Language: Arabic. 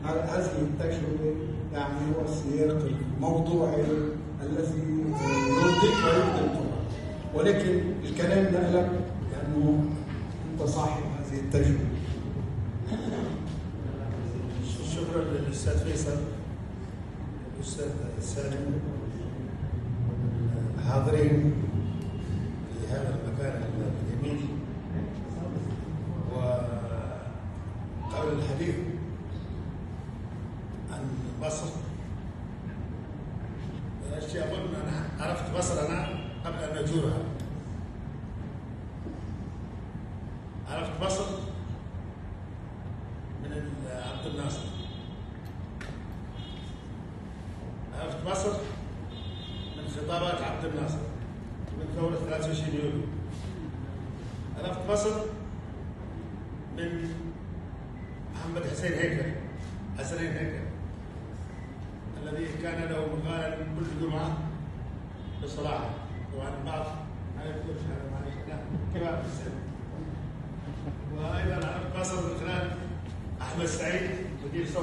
هذه التجربة يعني هو السياق الموضوعي الذي يرضيك ويرضي القرآن، ولكن الكلام لك لأنه أنت صاحب هذه التجربة. شكرا للأستاذ فيصل، الأستاذ سالم، الحاضرين في هذا المكان الجميل. وقبل الحديث عن مصر، أشياء أظن أنا عرفت مصر أنا قبل أن أزورها. عرفت مصر من عبد الناصر، عرفت مصر من خطابات عبد الناصر من ثورة 23 يوليو، عرفت مصر من محمد حسين هيكل الذي كان له مقالا كل جمعة بصراحة. طبعا البعض ما يقولش هذا معلش، لا كبار في السن. وأيضا عرفت مصر من خلال أحمد سعيد مدير صوت